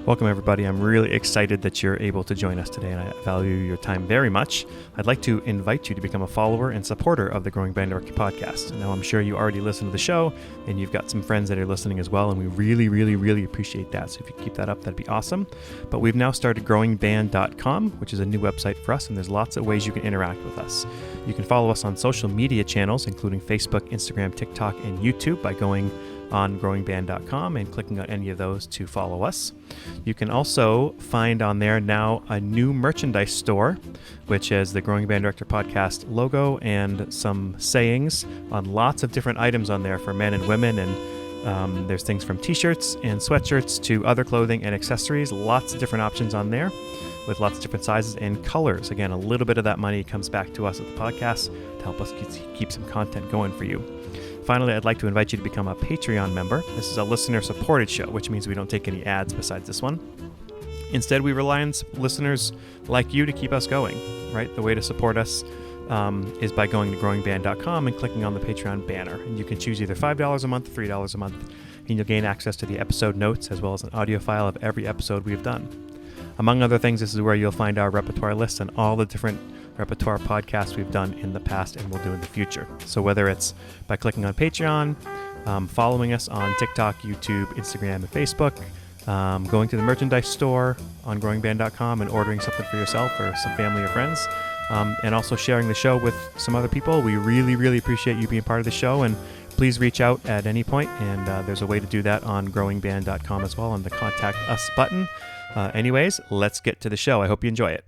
Welcome, everybody. I'm really excited that you're able to join us today, and I value your time very much. I'd like to invite you to become a follower and supporter of the Growing Band Director podcast. Now, I'm sure you already listen to the show, and you've got some friends that are listening as well, and we really appreciate that. So if you keep that up, that'd be awesome. But we've now started growingband.com, which is a new website for us, and there's lots of ways you can interact with us. You can follow us on social media channels, including Facebook, Instagram, TikTok, and YouTube by going on growingband.com and clicking on any of those to follow us. You can also find on there now a new merchandise store, which has the Growing Band Director podcast logo and some sayings on lots of different items on there for men and women. And there's things from t-shirts and sweatshirts to other clothing and accessories. Lots of different options on there with lots of different sizes and colors. Again, a little bit of that money comes back to us at the podcast to help us keep some content going for you. Finally, I'd like to invite you to become a Patreon member. This is a listener-supported show, which means we don't take any ads besides this one. Instead, we rely on listeners like you to keep us going, right? The way to support us is by going to growingband.com and clicking on the Patreon banner. And you can choose either $5 a month, $3 a month, and you'll gain access to the episode notes as well as an audio file of every episode we've done. Among other things, this is where you'll find our repertoire list and all the different repertoire podcasts we've done in the past and will do in the future. So whether it's by clicking on Patreon, following us on TikTok, YouTube, Instagram, and Facebook, going to the merchandise store on growingband.com and ordering something for yourself or some family or friends, and also sharing the show with some other people. We really appreciate you being part of the show, and please reach out at any point, and there's a way to do that on growingband.com as well on the Contact Us button. Anyways, let's get to the show. I hope you enjoy it.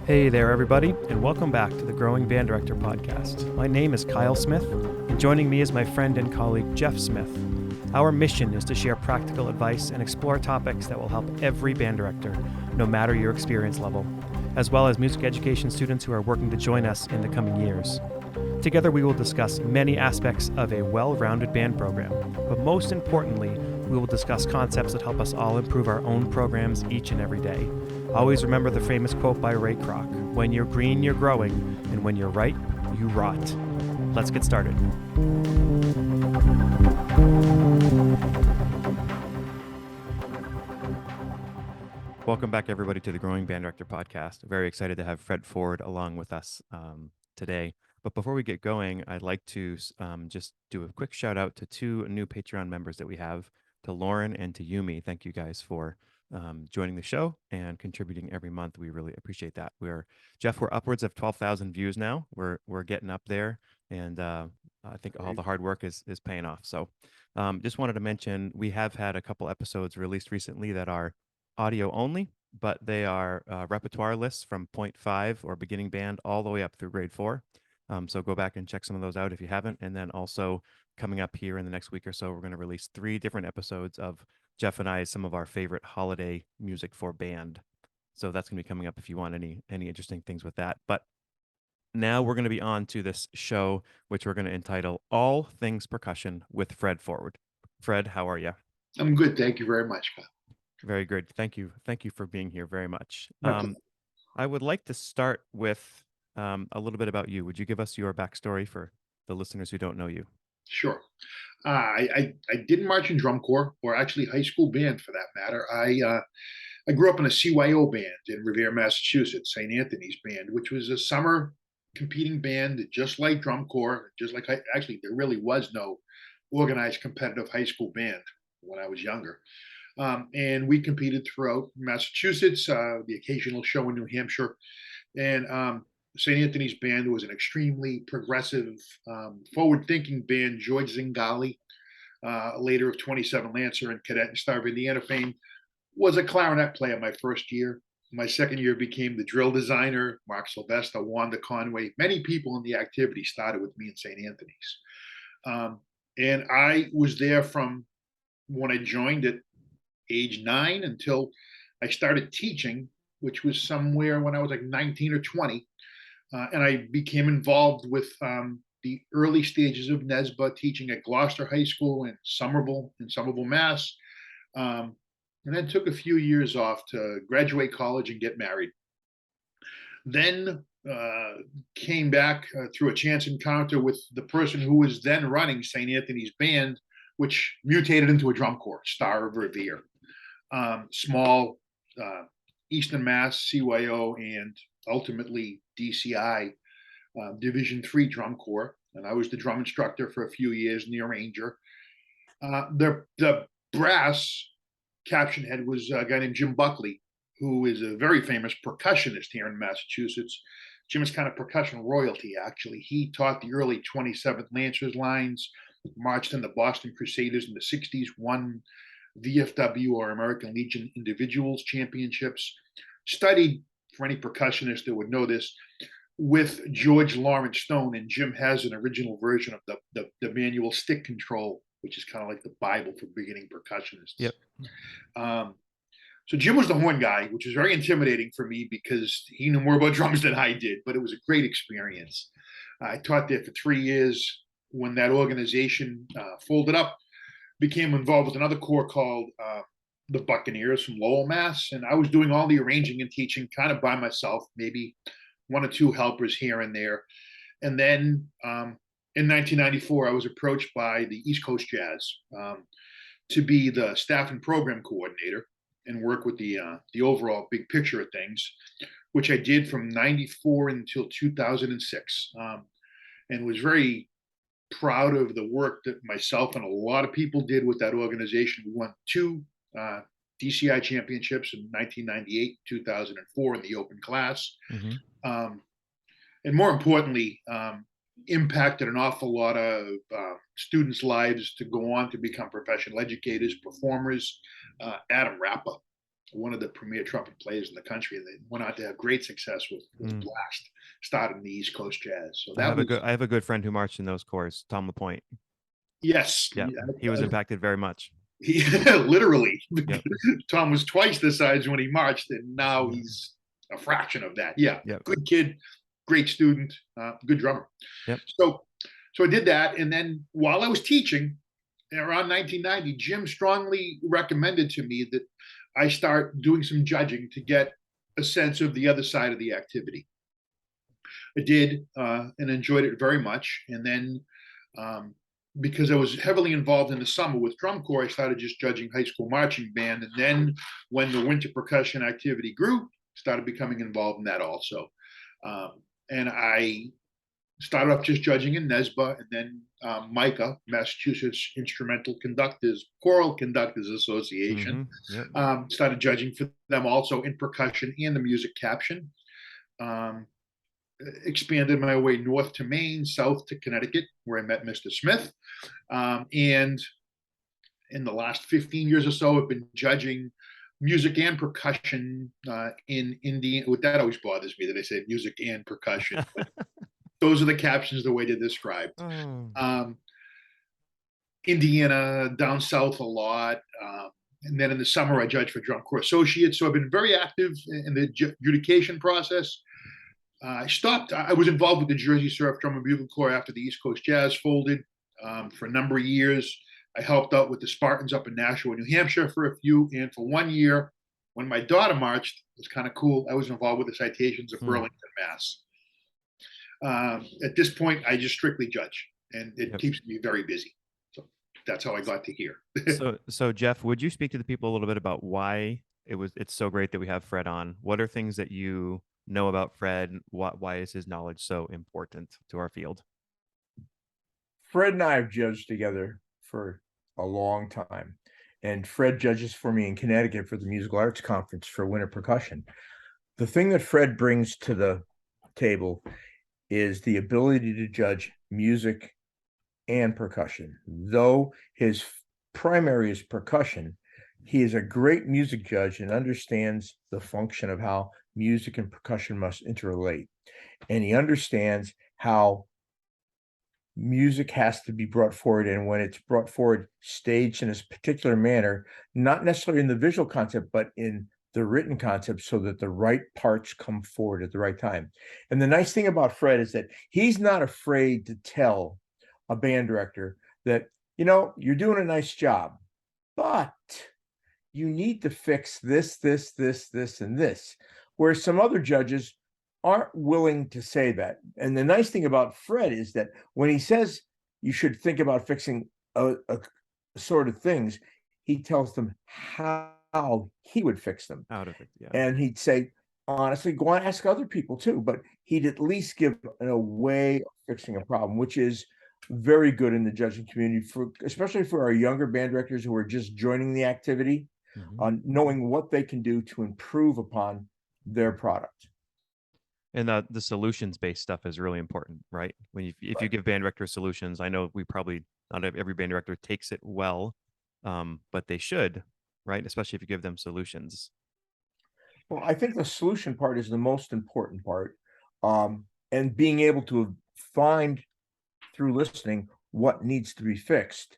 Hey there, everybody, and welcome back to the Growing Band Director podcast. My name is Kyle Smith, and joining me is my friend and colleague, Jeff Smith. Our mission is to share practical advice and explore topics that will help every band director, no matter your experience level, as well as music education students who are working to join us in the coming years. Together, we will discuss many aspects of a well-rounded band program, but most importantly, we will discuss concepts that help us all improve our own programs each and every day. Always remember the famous quote by Ray Kroc, "When you're green, you're growing, and when you're right, you rot." Let's get started. Welcome back, everybody, to the Growing Band Director podcast. Very excited to have Fred Ford along with us today. But before we get going, I'd like to just do a quick shout out to two new Patreon members that we have, to Lauren and to Yumi. Thank you guys for joining the show and contributing every month. We really appreciate that. We're upwards of 12,000 views now. We're getting up there, and I think all the hard work is paying off. So just wanted to mention, we have had a couple episodes released recently that are audio only, but they are repertoire lists from 0.5 or beginning band all the way up through grade 4. So go back and check some of those out if you haven't. And then also coming up here in the next week or so, we're going to release 3 different episodes of Jeff and I, some of our favorite holiday music for band. So that's going to be coming up if you want any interesting things with that. But now we're going to be on to this show, which we're going to entitle All Things Percussion with Fred Ford. Fred, how are you? I'm good. Thank you very much, Kyle. Very good. Thank you. Thank you for being here very much. I would like to start with a little bit about you. Would you give us your backstory for the listeners who don't know you? Sure. I didn't march in drum corps, or actually high school band for that matter. I grew up in a CYO band in Revere, Massachusetts, St. Anthony's Band, which was a summer competing band, just like drum corps, just like actually there really was no organized competitive high school band when I was younger. And we competed throughout Massachusetts, the occasional show in New Hampshire, and St. Anthony's Band was an extremely progressive, forward-thinking band. George Zingali, later of 27 Lancer and Cadet and Star of Indiana fame, was a clarinet player my first year. My second year became the drill designer, Mark Sylvester, Wanda Conway. Many people in the activity started with me in St. Anthony's. And I was there from when I joined at age 9 until I started teaching, which was somewhere when I was like 19 or 20. And I became involved with the early stages of NESBA, teaching at Gloucester High School in Somerville, Mass. and then took a few years off to graduate college and get married. Then came back through a chance encounter with the person who was then running St. Anthony's Band, which mutated into a drum corps, Star of Revere. Small Eastern Mass, CYO, and ultimately DCI Division III drum corps. And I was the drum instructor for a few years and the arranger. The brass caption head was a guy named Jim Buckley, who is a very famous percussionist here in Massachusetts. Jim is kind of percussion royalty, actually. He taught the early 27th Lancers lines, marched in the Boston Crusaders in the 60s, won VFW or American Legion Individuals Championships, studied, for any percussionist that would know this, with George Lawrence Stone, and Jim has an original version of the manual stick control, which is kind of like the Bible for beginning percussionists. Yep. So Jim was the horn guy, which was very intimidating for me because he knew more about drums than I did, but it was a great experience. I taught there for 3 years. When that organization folded up, became involved with another corps called the Buccaneers from Lowell, Mass. And I was doing all the arranging and teaching kind of by myself, maybe 1 or 2 helpers here and there. And then in 1994, I was approached by the East Coast Jazz to be the staff and program coordinator and work with the overall big picture of things, which I did from 94 until 2006, and was very proud of the work that myself and a lot of people did with that organization. We won 2 DCI championships in 1998, 2004 in the open class. Mm-hmm. And more importantly, impacted an awful lot of students' lives to go on to become professional educators, performers. Adam Rappa, one of the premier trumpet players in the country, and they went on to have great success with Blast, started in the East Coast Jazz. So I have a good friend who marched in those corps, Tom LaPointe. Yes. Yeah, he was impacted very much. He literally. Yep. Tom was twice the size when he marched, and now he's a fraction of that. Yeah, yep. Good kid, great student, good drummer. Yep. So I did that, and then while I was teaching, around 1990, Jim strongly recommended to me that I start doing some judging to get a sense of the other side of the activity. I did and enjoyed it very much. And then because I was heavily involved in the summer with drum corps, I started just judging high school marching band. And then when the winter percussion activity grew, started becoming involved in that also. And I started off just judging in NESBA, and then MICA, Massachusetts Instrumental Conductors, Choral Conductors Association. Mm-hmm. Yep. Started judging for them also in percussion and the music caption. Expanded my way north to Maine, south to Connecticut, where I met Mr. Smith. And in the last 15 years or so, I've been judging music and percussion in Indiana. That always bothers me that I say music and percussion. But those are the captions the way they're described. Indiana, down south a lot. And then in the summer, I judge for Drum Corps Associates. So I've been very active in the adjudication process. I stopped. I was involved with the Jersey Surf Drum and Bugle Corps after the East Coast Jazz folded for a number of years. I helped out with the Spartans up in Nashua, New Hampshire for a few. And for 1 year, when my daughter marched, it was kind of cool. I was involved with the Citations of Burlington, Mass. At this point, I just strictly judge, and it keeps me very busy. So that's how I got to here. So Jeff, would you speak to the people a little bit about why it's so great that we have Fred on? What are things that you know about Fred? Why is his knowledge so important to our field? Fred and I have judged together for a long time, and Fred judges for me in Connecticut for the Musical Arts Conference for Winter Percussion. The thing that Fred brings to the table is the ability to judge music and percussion. Though his primary is percussion, he is a great music judge and understands the function of how music and percussion must interrelate. And he understands how music has to be brought forward, and when it's brought forward, staged in a particular manner, not necessarily in the visual concept, but in the written concept, so that the right parts come forward at the right time. And the nice thing about Fred is that he's not afraid to tell a band director that, you're doing a nice job, but you need to fix this, and this, where some other judges aren't willing to say that. And the nice thing about Fred is that when he says you should think about fixing a sort of things, he tells them how he would fix them. Out of it, yeah. And he'd say, honestly, go and ask other people too, but he'd at least give a way of fixing a problem, which is very good in the judging community, especially for our younger band directors who are just joining the activity, on knowing what they can do to improve upon their product. And the solutions-based stuff is really important, right? If you give band directors solutions, I know not every band director takes it well, but they should, right? Especially if you give them solutions. Well, I think the solution part is the most important part, and being able to find through listening what needs to be fixed.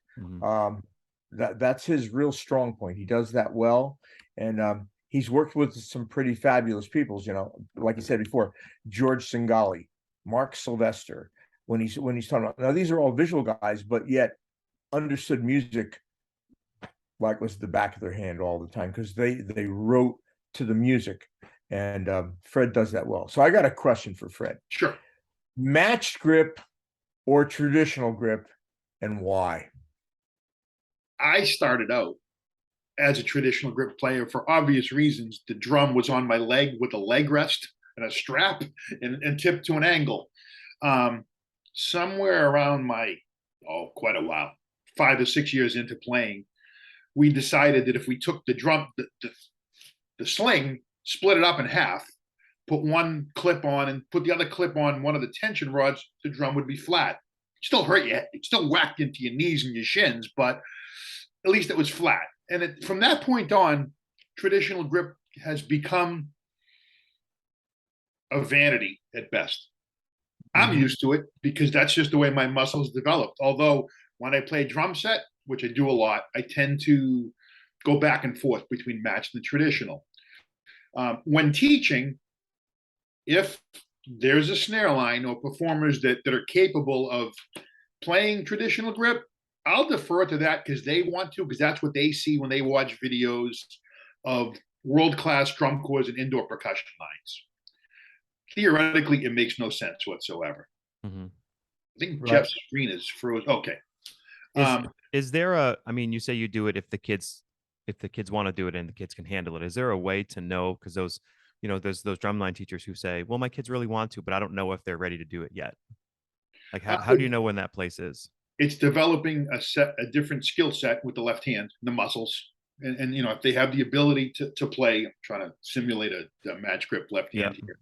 That's his real strong point. He does that well, and he's worked with some pretty fabulous people. Like I said before, George Singali, Mark Sylvester. When he's talking about, now these are all visual guys, but yet understood music like was the back of their hand all the time, because they wrote to the music, and Fred does that well. So I got a question for Fred. Sure. Matched grip or traditional grip, and why? I started out as a traditional grip player for obvious reasons. The drum was on my leg with a leg rest and a strap, and tipped to an angle. Somewhere around quite a while, 5 or 6 years into playing, we decided that if we took the drum, the sling, split it up in half, put one clip on and put the other clip on one of the tension rods, the drum would be flat. Still hurt you, it still whacked into your knees and your shins, but at least it was flat. And from that point on, traditional grip has become a vanity at best. I'm used to it because that's just the way my muscles developed. Although when I play drum set, which I do a lot, I tend to go back and forth between matched and traditional. When teaching, if there's a snare line or performers that are capable of playing traditional grip, I'll defer to that because they want to, because that's what they see when they watch videos of world-class drum corps and indoor percussion lines. Theoretically, it makes no sense whatsoever. I think Jeff's screen is frozen. Okay. Is there you say you do it if the kids want to do it and the kids can handle it. Is there a way to know? Because there's those drumline teachers who say, well, my kids really want to, but I don't know if they're ready to do it yet. Like, how do you know when that place is? It's developing a different skill set with the left hand, the muscles. And if they have the ability to play, I'm trying to simulate a match grip left hand here.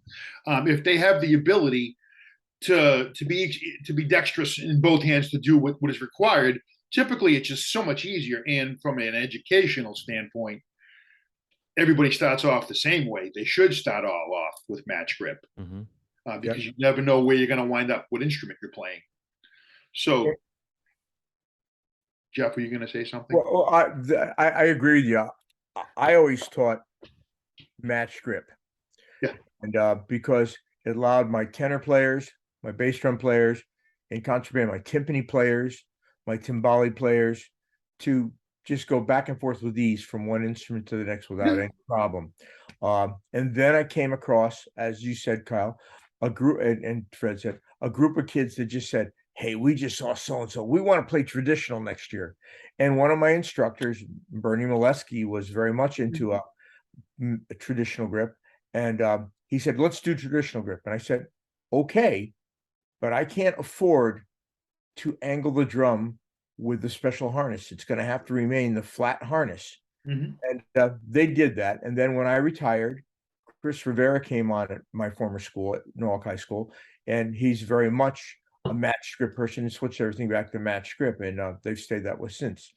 If they have the ability to be dexterous in both hands to do what is required, typically it's just so much easier. And from an educational standpoint, everybody starts off the same way. They should start all off with match grip, because you never know where you're going to wind up, what instrument you're playing. So, Jeff, were you going to say something? Well, I agree with you. I always taught match grip. Yeah. And because it allowed my tenor players, my bass drum players, and contraband, my timpani players, my timbali players, to just go back and forth with ease from one instrument to the next without any problem. And then I came across, as you said, Kyle, a group, and Fred said, a group of kids that just said, hey, we just saw so-and-so. We want to play traditional next year. And one of my instructors, Bernie Molesky, was very much into a traditional grip. And he said, let's do traditional grip. And I said, okay, but I can't afford to angle the drum with the special harness. It's going to have to remain the flat harness. And they did that. And then when I retired, Chris Rivera came on at my former school at Norwalk High School, and he's very much a match grip person and switched everything back to match grip, and they've stayed that way since.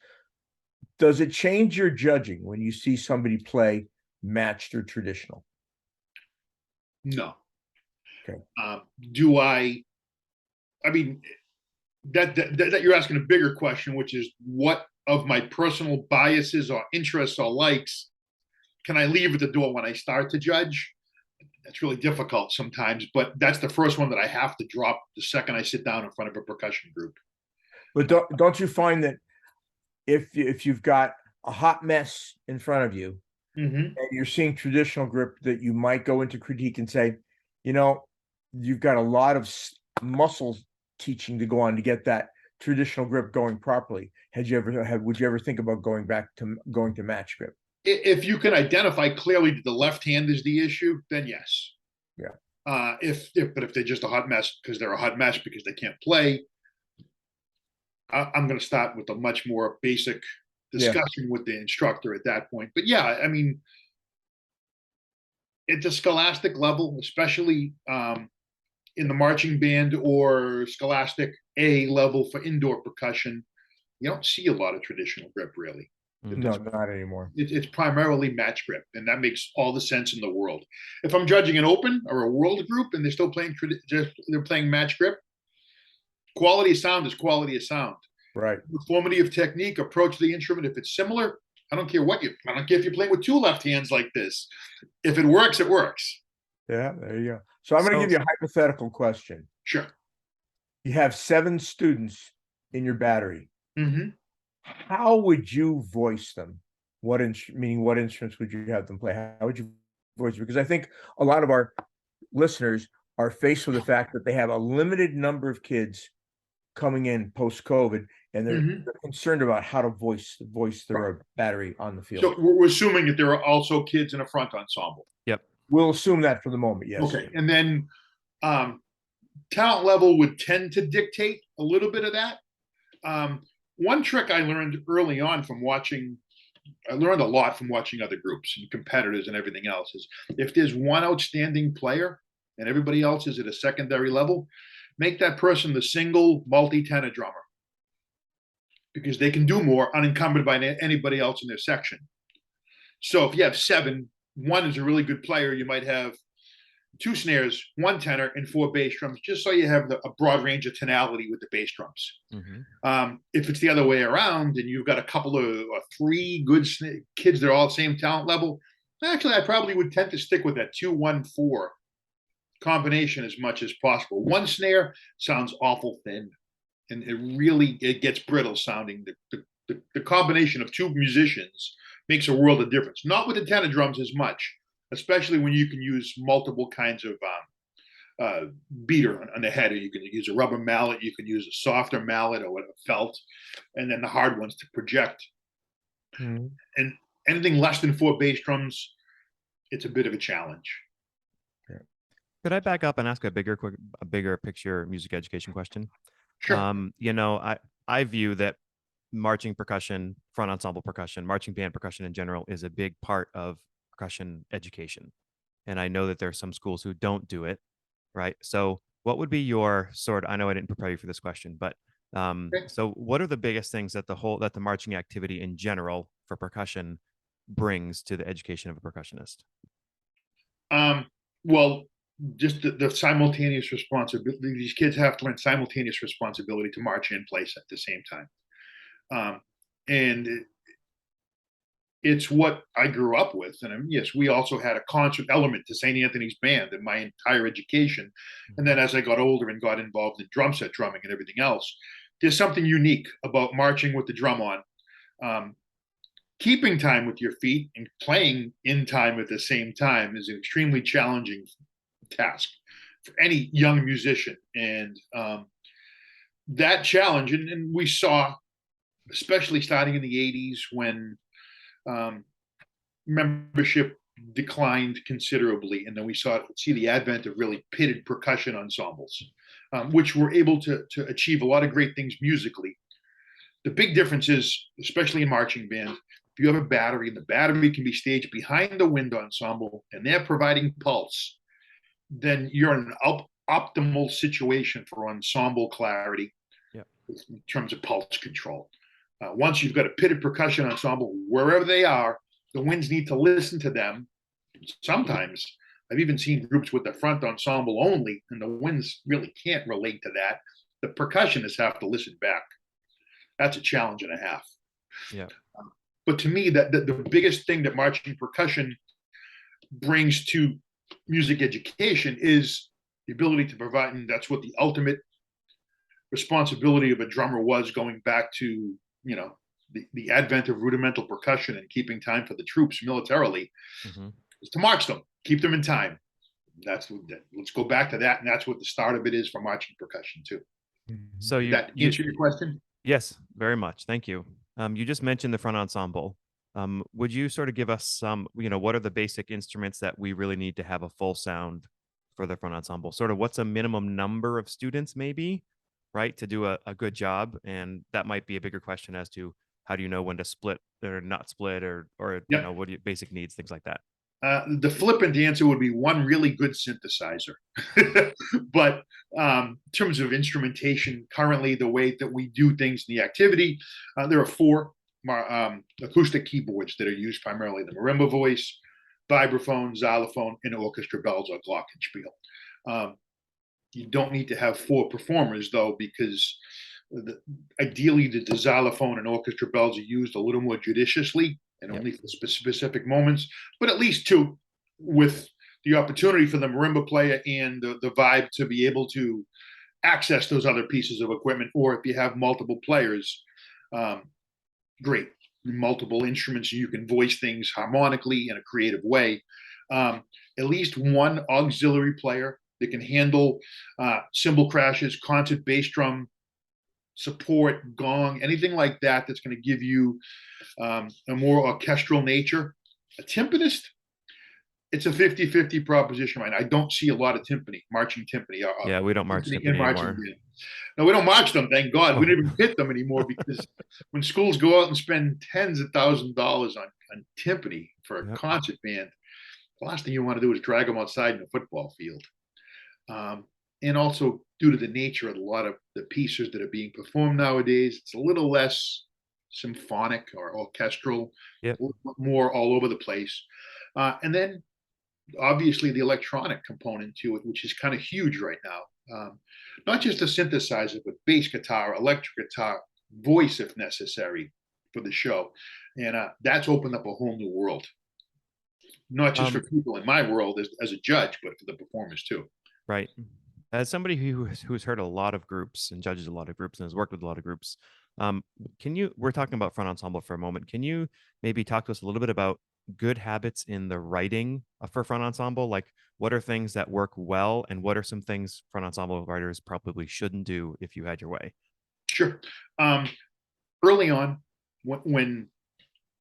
Does it change your judging when you see somebody play matched or traditional? No. Okay. That you're asking a bigger question, which is what of my personal biases or interests or likes can I leave at the door when I start to judge? That's really difficult sometimes, but that's the first one that I have to drop the second I sit down in front of a percussion group. But don't you find that if you've got a hot mess in front of you, Mm-hmm. and you're seeing traditional grip that you might go into critique and say, you know, you've got a lot of muscle teaching to go on to get that traditional grip going properly. Would you ever think about going to match grip? If you can identify clearly that the left hand is the issue, then yes. Yeah. If they're just a hot mess because they're a hot mess because they can't play, I'm going to start with a much more basic discussion with the instructor at that point. But yeah, I mean, at the scholastic level, especially in the marching band or scholastic A level for indoor percussion, you don't see a lot of traditional grip really. No, not anymore. It's primarily match grip, and that makes all the sense in the world. If I'm judging an open or a world group and they're still playing, they're playing match grip, quality of sound is quality of sound. Right. Conformity of technique, approach to the instrument. If it's similar, I don't care if you're playing with two left hands like this. If it works, it works. Yeah, there you go. So I'm going to give you a hypothetical question. Sure. You have 7 students in your battery. Mm-hmm. How would you voice them? What instruments would you have them play? How would you voice them? Because I think a lot of our listeners are faced with the fact that they have a limited number of kids coming in post-COVID, and they're concerned about how to voice their battery on the field. So we're assuming that there are also kids in a front ensemble. Yep. We'll assume that for the moment, yes. Okay. And then talent level would tend to dictate a little bit of that. One trick I learned early on I learned a lot from watching other groups and competitors and everything else, is if there's one outstanding player and everybody else is at a secondary level, make that person the single multi-tenor drummer, because they can do more unencumbered by anybody else in their section. So if you have 7, one is a really good player, you might have 2 snares, 1 tenor, and 4 bass drums, just so you have a broad range of tonality with the bass drums. Mm-hmm. If it's the other way around and you've got a couple of 3 good kids that are all the same talent level, actually I probably would tend to stick with that 2-1-4 combination as much as possible. 1 snare sounds awful thin, and it gets brittle sounding. The combination of 2 musicians makes a world of difference. Not with the tenor drums as much, especially when you can use multiple kinds of beater on the head. You can use a rubber mallet, you can use a softer mallet or a felt, and then the hard ones to project. Mm-hmm. And anything less than 4 bass drums, it's a bit of a challenge. Could I back up and ask a bigger picture music education question? Sure. I view that marching percussion, front ensemble percussion, marching band percussion in general is a big part of percussion education. And I know that there are some schools who don't do it, right? So what would be your I know I didn't prepare you for this question, but so what are the biggest things that the marching activity in general for percussion brings to the education of a percussionist? Well, just the simultaneous responsibility. These kids have to learn simultaneous responsibility to march and place at the same time. And it's what I grew up with. And yes, we also had a concert element to St. Anthony's band in my entire education. And then as I got older and got involved in drum set drumming and everything else, there's something unique about marching with the drum on. Keeping time with your feet and playing in time at the same time is an extremely challenging task for any young musician. And that challenge, and we saw, especially starting in the 80s when membership declined considerably, and then we see the advent of really pitted percussion ensembles, which were able to achieve a lot of great things musically. The big difference is, especially in marching band, if you have a battery, the battery can be staged behind the wind ensemble and they're providing pulse, then you're in an optimal situation for ensemble clarity in terms of pulse control. Once you've got a pitted percussion ensemble, wherever they are, the winds need to listen to them. Sometimes I've even seen groups with the front ensemble only, and the winds really can't relate to that. The percussionists have to listen back. That's a challenge and a half. Yeah. But to me, the biggest thing that marching percussion brings to music education is the ability to provide, and that's what the ultimate responsibility of a drummer was going back to, the advent of rudimental percussion and keeping time for the troops militarily is to march them, keep them in time. Let's go back to that, and that's what the start of it is for marching percussion too. So Did that answer your question? Yes, very much. Thank you. You just mentioned the front ensemble. Would you sort of give us some, what are the basic instruments that we really need to have a full sound for the front ensemble? Sort of what's a minimum number of students maybe, right, to do a good job? And that might be a bigger question as to how do you know when to split or not split or Yep. what do you basic needs, things like that. The flippant answer would be one really good synthesizer. But in terms of instrumentation, currently the way that we do things in the activity, there are four acoustic keyboards that are used primarily: the marimba voice, vibraphone, xylophone, and orchestra bells or glockenspiel. You don't need to have four performers though, because ideally the xylophone and orchestra bells are used a little more judiciously and only for specific moments, but at least two, with the opportunity for the marimba player and the vibe to be able to access those other pieces of equipment. Or if you have multiple players, great, multiple instruments, you can voice things harmonically in a creative way. At least one auxiliary player that can handle cymbal crashes, concert bass drum support, gong, anything like that that's going to give you a more orchestral nature. A timpanist, it's a 50-50 proposition, right? I don't see a lot of marching timpani. Yeah, we don't march timpani anymore. No, we don't march them, thank God. We don't even hit them anymore, because when schools go out and spend tens of thousands of dollars on timpani for a concert band, the last thing you want to do is drag them outside in a football field. And also, due to the nature of a lot of the pieces that are being performed nowadays, it's a little less symphonic or orchestral, a little more all over the place. And then, obviously, the electronic component to it, which is kind of huge right now. Not just a synthesizer, but bass guitar, electric guitar, voice if necessary for the show. And that's opened up a whole new world. Not just for people in my world as a judge, but for the performers too. Right. As somebody who's heard a lot of groups and judges a lot of groups and has worked with a lot of groups, we're talking about front ensemble for a moment. Can you maybe talk to us a little bit about good habits in the writing for front ensemble? Like, what are things that work well, and what are some things front ensemble writers probably shouldn't do if you had your way? Sure. Early on, when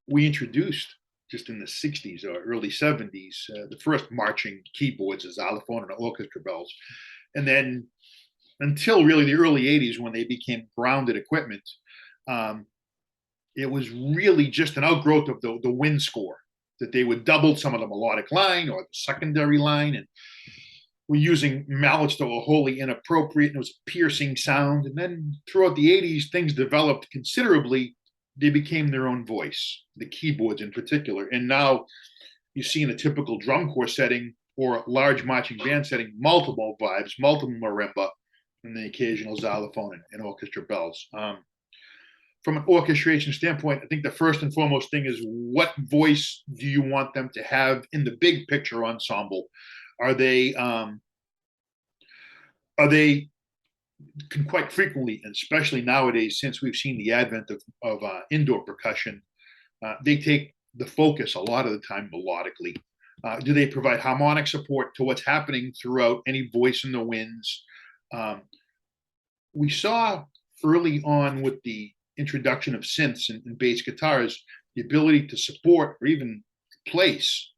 we introduced, just in the 60s or early 70s, the first marching keyboards, a xylophone and orchestra bells. And then until really the early 80s, when they became grounded equipment, it was really just an outgrowth of the wind score, that they would double some of the melodic line or the secondary line, and we're using mallets that were wholly inappropriate, and it was a piercing sound. And then throughout the 80s, things developed considerably. They became their own voice, the keyboards in particular. And now you see in a typical drum corps setting or a large marching band setting, multiple vibes, multiple marimba, and the occasional xylophone and orchestra bells. From an orchestration standpoint, I think the first and foremost thing is, what voice do you want them to have in the big picture ensemble? Are they can quite frequently, and especially nowadays, since we've seen the advent of indoor percussion, they take the focus a lot of the time melodically. Do they provide harmonic support to what's happening throughout any voice in the winds? We saw early on with the introduction of synths and bass guitars, the ability to support or even place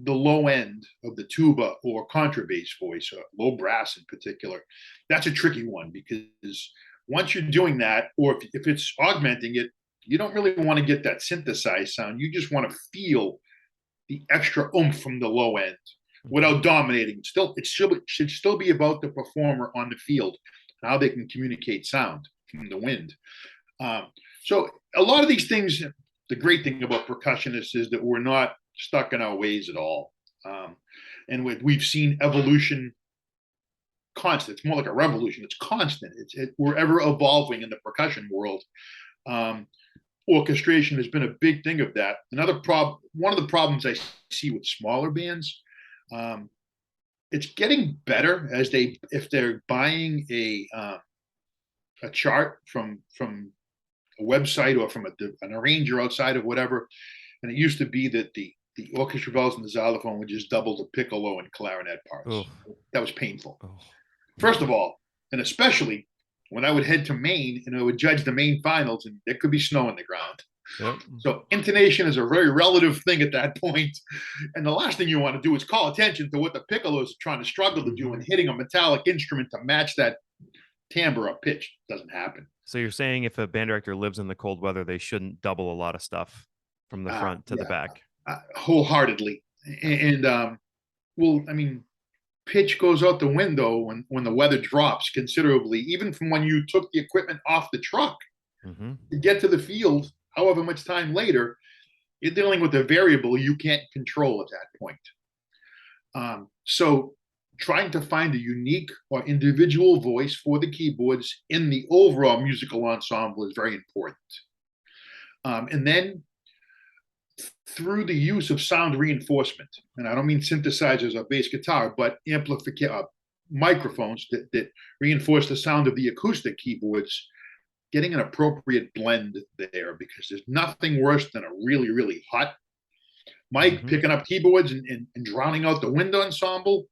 the low end of the tuba or contrabass voice, or low brass in particular. That's a tricky one, because once you're doing that, or if it's augmenting it, you don't really want to get that synthesized sound. You just want to feel the extra oomph from the low end without dominating. It should still be about the performer on the field, how they can communicate sound from the wind. So a lot of these things, the great thing about percussionists is that we're not stuck in our ways at all. And we've seen evolution constant. It's more like a revolution. It's constant. We're ever evolving in the percussion world. Orchestration has been a big thing of that. One of the problems I see with smaller bands, it's getting better if they're buying a chart from a website or from an arranger outside of whatever. And it used to be that the orchestra bells and the xylophone would just double the piccolo and clarinet parts. Oh. That was painful. Oh. First of all, and especially when I would head to Maine and I would judge the Maine finals, and there could be snow on the ground. Yep. So intonation is a very relative thing at that point. And the last thing you want to do is call attention to what the piccolos are trying to struggle to do and hitting a metallic instrument to match that timbre or pitch. Doesn't happen. So you're saying if a band director lives in the cold weather, they shouldn't double a lot of stuff from the front to the back? Wholeheartedly. And well, I mean, pitch goes out the window when the weather drops considerably, even from when you took the equipment off the truck to get to the field, however much time later, you're dealing with a variable you can't control at that point. So trying to find a unique or individual voice for the keyboards in the overall musical ensemble is very important. And then through the use of sound reinforcement, and I don't mean synthesizers or bass guitar, but microphones that reinforce the sound of the acoustic keyboards, getting an appropriate blend there, because there's nothing worse than a really, really hot mic picking up keyboards and drowning out the wind ensemble.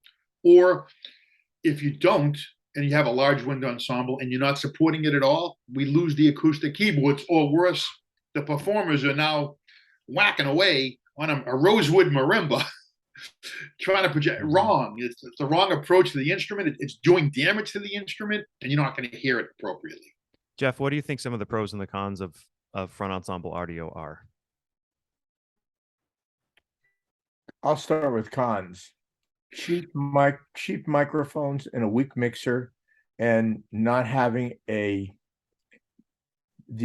Or if you don't, and you have a large wind ensemble and you're not supporting it at all, we lose the acoustic keyboards, or worse, the performers are now whacking away on a rosewood marimba, trying to project wrong. It's the wrong approach to the instrument. It's doing damage to the instrument, and you're not going to hear it appropriately. Jeff, what do you think some of the pros and the cons of front ensemble audio are? I'll start with cons. Cheap microphones and a weak mixer, and not having the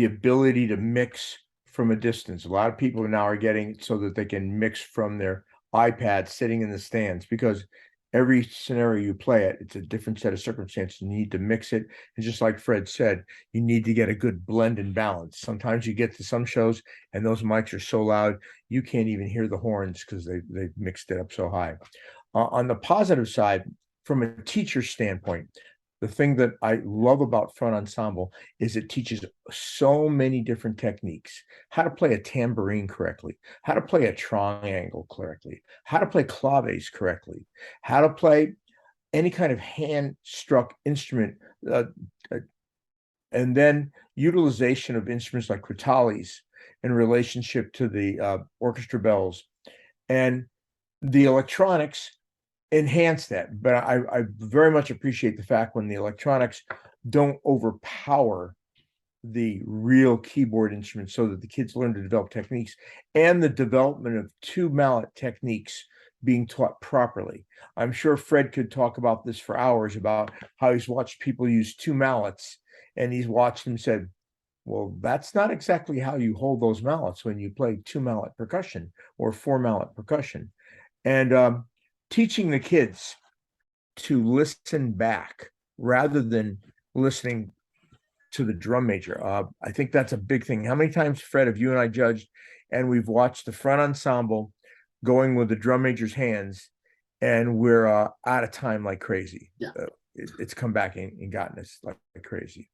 ability to mix from a distance. A lot of people now are getting it so that they can mix from their iPad sitting in the stands, because every scenario you play it, it's a different set of circumstances. You need to mix it. And just like Fred said, you need to get a good blend and balance. Sometimes you get to some shows and those mics are so loud, you can't even hear the horns because they've mixed it up so high. On the positive side, from a teacher standpoint, the thing that I love about front ensemble is it teaches so many different techniques: how to play a tambourine correctly, how to play a triangle correctly, how to play claves correctly, how to play any kind of hand-struck instrument, and then utilization of instruments like crotales in relationship to the orchestra bells. And the electronics enhance that, but I very much appreciate the fact when the electronics don't overpower the real keyboard instruments, so that the kids learn to develop techniques, and the development of two mallet techniques being taught properly. I'm sure Fred could talk about this for hours, about how he's watched people use two mallets, and he's watched them said, well, that's not exactly how you hold those mallets when you play two mallet percussion or four mallet percussion. And teaching the kids to listen back rather than listening to the drum major. I think that's a big thing. How many times, Fred, have you and I judged and we've watched the front ensemble going with the drum major's hands, and we're out of time like crazy? Yeah. It's come back and gotten us like crazy.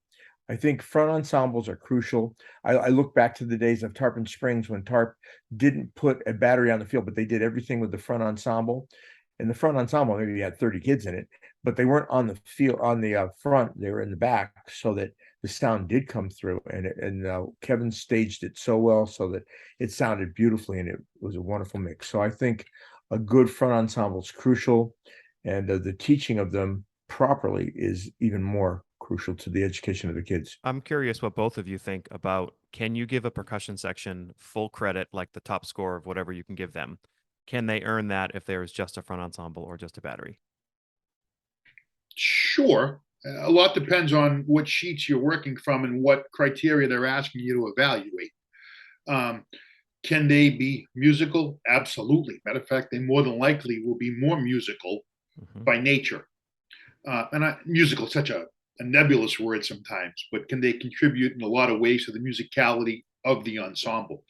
I think front ensembles are crucial. I look back to the days of Tarpon Springs when Tarp didn't put a battery on the field, but they did everything with the front ensemble. And the front ensemble, maybe you had 30 kids in it, but they weren't on the field on the front; they were in the back, so that the sound did come through. And Kevin staged it so well so that it sounded beautifully, and it was a wonderful mix. So I think a good front ensemble is crucial, and the teaching of them properly is even more crucial to the education of the kids. I'm curious what both of you think about, can you give a percussion section full credit, like the top score of whatever you can give them? Can they earn that if there is just a front ensemble or just a battery? Sure. A lot depends on what sheets you're working from and what criteria they're asking you to evaluate. Can they be musical? Absolutely. Matter of fact, they more than likely will be more musical by nature. Musical is such a nebulous word sometimes, but can they contribute in a lot of ways to the musicality of the ensemble?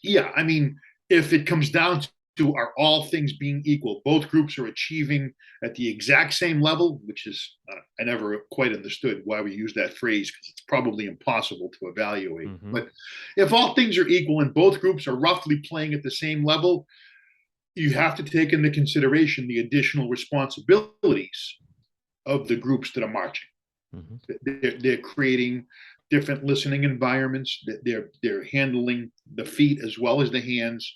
Yeah, I mean, if it comes down two are all things being equal. Both groups are achieving at the exact same level, which is, I never quite understood why we use that phrase because it's probably impossible to evaluate. Mm-hmm. But if all things are equal and both groups are roughly playing at the same level, you have to take into consideration the additional responsibilities of the groups that are marching. Mm-hmm. They're creating different listening environments. They're handling the feet as well as the hands.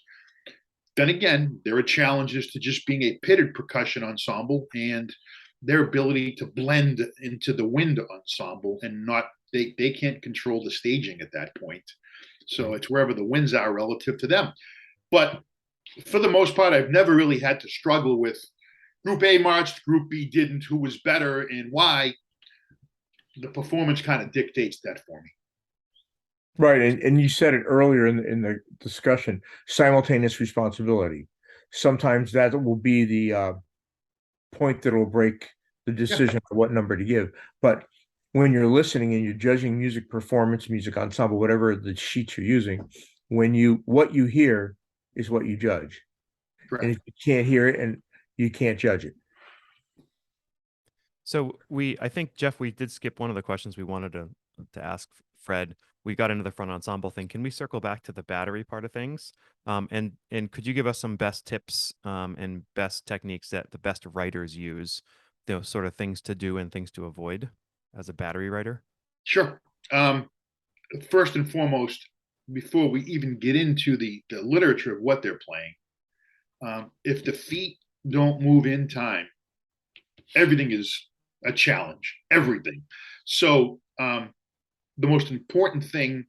Then again, there are challenges to just being a pitted percussion ensemble and their ability to blend into the wind ensemble and not they can't control the staging at that point. So it's wherever the winds are relative to them. But for the most part, I've never really had to struggle with Group A marched, Group B didn't, who was better and why. The performance kind of dictates that for me. Right. And you said it earlier in the discussion, simultaneous responsibility. Sometimes that will be the point that will break the decision of what number to give. But when you're listening and you're judging music performance, music ensemble, whatever the sheets you're using, what you hear is what you judge. Correct. And if you can't hear it, and you can't judge it. So I think, Jeff, we did skip one of the questions we wanted to ask Fred. We got into the front ensemble thing. Can we circle back to the battery part of things? And could you give us some best tips and best techniques that the best writers use, those sort of things to do and things to avoid as a battery writer? Sure. First and foremost, before we even get into the literature of what they're playing, if the feet don't move in time, everything is a challenge, everything. So the most important thing,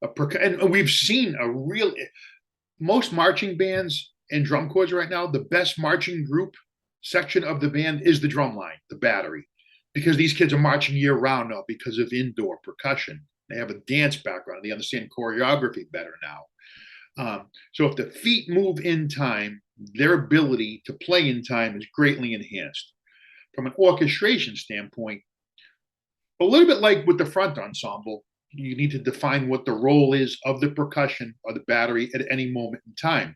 and we've seen most marching bands and drum corps right now, the best marching group section of the band is the drum line, the battery, because these kids are marching year round now because of indoor percussion. They have a dance background. They understand choreography better now. So if the feet move in time, their ability to play in time is greatly enhanced. From an orchestration standpoint, a little bit like with the front ensemble, you need to define what the role is of the percussion or the battery at any moment in time.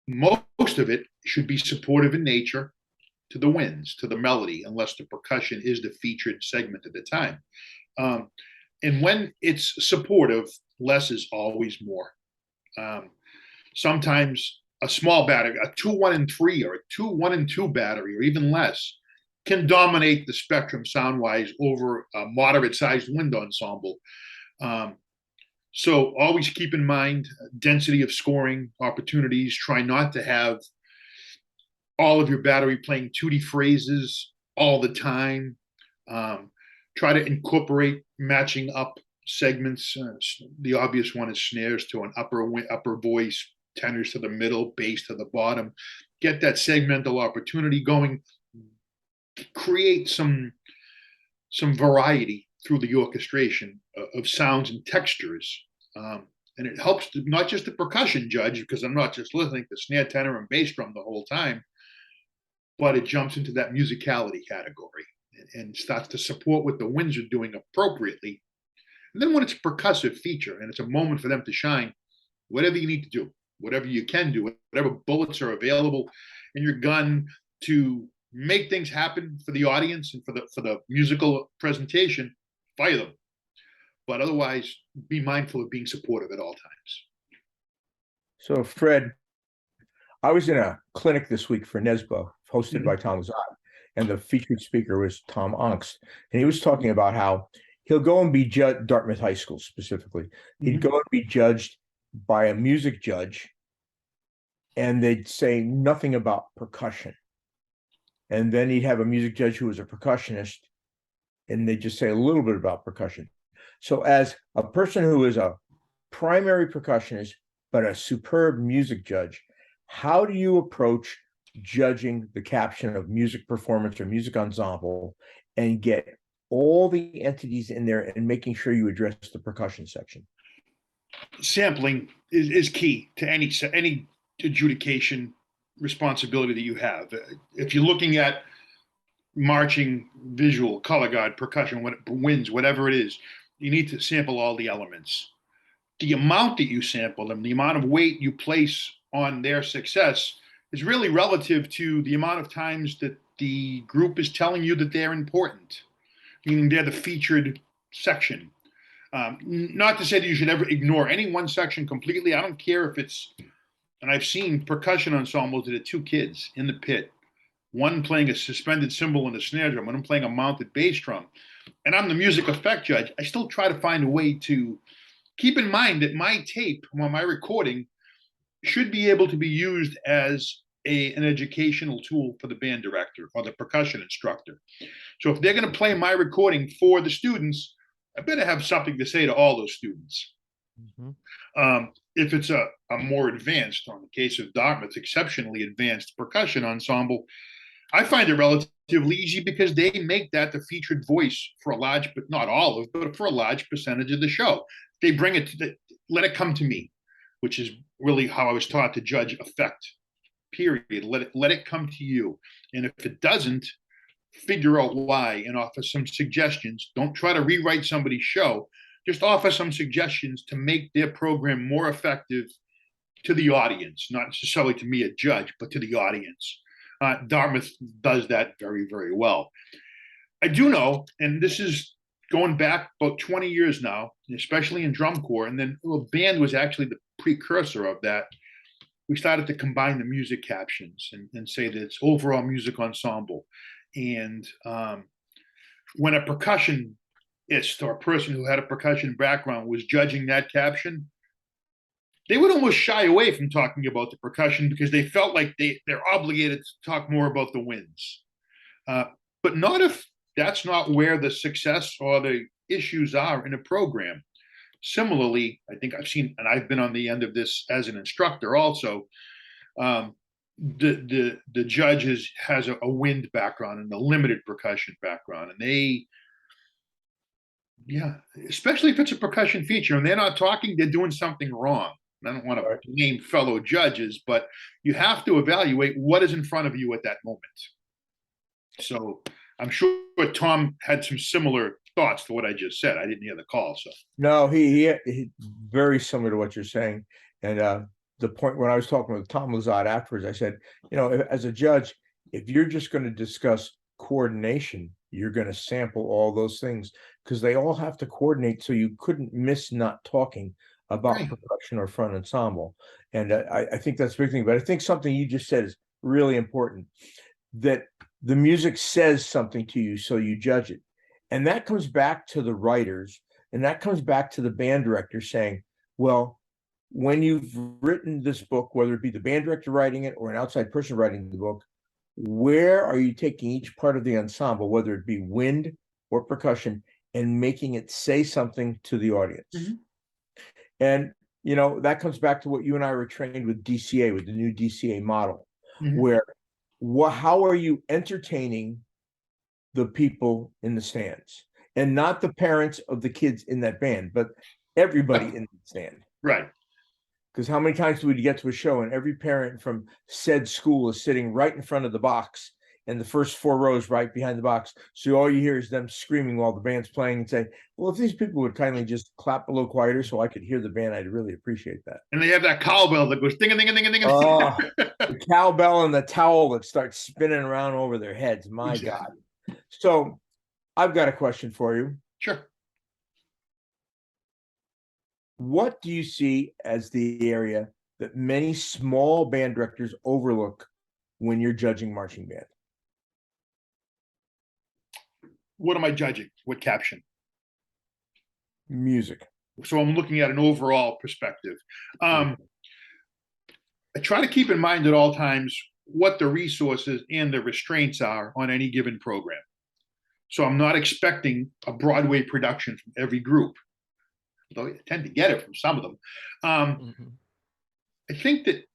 Most of it should be supportive in nature to the winds, to the melody, unless the percussion is the featured segment at the time. And when it's supportive, less is always more. Sometimes a small battery, a 2-1-3 or a 2-1-2 battery, or even less, can dominate the spectrum sound-wise over a moderate-sized wind ensemble. So always keep in mind density of scoring opportunities. Try not to have all of your battery playing 2D phrases all the time. Try to incorporate matching up segments. The obvious one is snares to an upper voice, tenors to the middle, bass to the bottom. Get that segmental opportunity going. Create some variety through the orchestration of sounds and textures. And it helps not just the percussion judge, because I'm not just listening to snare, tenor, and bass drum the whole time, but it jumps into that musicality category and starts to support what the winds are doing appropriately. And then when it's a percussive feature and it's a moment for them to shine, whatever you need to do, whatever you can do, whatever bullets are available in your gun to make things happen for the audience and for the musical presentation, fire them. But otherwise, be mindful of being supportive at all times. So, Fred, I was in a clinic this week for NESBO, hosted by Tom Lazat, and the featured speaker was Tom Angst. And he was talking about how he'll go and be judged, Dartmouth High School specifically, he'd go and be judged by a music judge, and they'd say nothing about percussion. And then he'd have a music judge who was a percussionist, and they'd just say a little bit about percussion. So as a person who is a primary percussionist, but a superb music judge, how do you approach judging the caption of music performance or music ensemble and get all the entities in there and making sure you address the percussion section? Sampling is key to any adjudication responsibility that you have. If you're looking at marching, visual, color guard, percussion, winds, whatever it is, you need to sample all the elements. the amount that you sample them, the amount of weight you place on their success is really relative to the amount of times that the group is telling you that they're important, meaning they're the featured section. Not to say that you should ever ignore any one section completely. I don't care if it's, and I've seen percussion ensembles that are two kids in the pit, one playing a suspended cymbal and a snare drum, and I'm playing a mounted bass drum, and I'm the music effect judge. I still try to find a way to keep in mind that my tape or my recording should be able to be used as an educational tool for the band director or the percussion instructor. So if they're going to play my recording for the students, I better have something to say to all those students. If it's a more advanced, on the case of Dartmouth, exceptionally advanced percussion ensemble, I find it relatively easy because they make that the featured voice for a large, but not all of, but for a large percentage of the show. They bring it to let it come to me, which is really how I was taught to judge effect. Period. Let it come to you. And if it doesn't, figure out why and offer some suggestions. Don't try to rewrite somebody's show. Just offer some suggestions to make their program more effective to the audience, not necessarily to me, a judge, but to the audience. Dartmouth does that very, very well. I do know, and this is going back about 20 years now, especially in drum corps, and then band was actually the precursor of that. We started to combine the music captions and say that it's overall music ensemble. And when a percussionist or a person who had a percussion background was judging that caption, they would almost shy away from talking about the percussion because they felt like they're obligated to talk more about the winds. But not if that's not where the success or the issues are in a program. Similarly, I think I've seen, and I've been on the end of this as an instructor also, the judge has a wind background and a limited percussion background, and they, yeah, especially if it's a percussion feature and they're not talking, they're doing something wrong. I don't want to name fellow judges, but you have to evaluate what is in front of you at that moment. So I'm sure Tom had some similar thoughts to what I just said. I didn't hear the call, so no, he very similar to what you're saying. And the point when I was talking with Tom Lazat afterwards, I said, as a judge, if you're just going to discuss coordination, you're going to sample all those things because they all have to coordinate. So you couldn't miss not talking about percussion or front ensemble. And I think that's a big thing. But I think something you just said is really important, that the music says something to you, so you judge it. And that comes back to the writers, and that comes back to the band director saying, well, when you've written this book, whether it be the band director writing it or an outside person writing the book, where are you taking each part of the ensemble, whether it be wind or percussion, and making it say something to the audience? And, that comes back to what you and I were trained with DCA, with the new DCA model, where how are you entertaining the people in the stands, and not the parents of the kids in that band, but everybody in the stand. Right. Because how many times would you get to a show and every parent from said school is sitting right in front of the box and the first 4 rows right behind the box. So all you hear is them screaming while the band's playing and say, well, if these people would kindly just clap a little quieter so I could hear the band, I'd really appreciate that. And they have that cowbell that goes ding ding ding ding ding. Oh, the cowbell and the towel that starts spinning around over their heads. My God. So I've got a question for you. Sure. What do you see as the area that many small band directors overlook when you're judging marching band? What am I judging? What caption? Music. So I'm looking at an overall perspective. I try to keep in mind at all times what the resources and the restraints are on any given program. So I'm not expecting a Broadway production from every group, though I tend to get it from some of them. I think that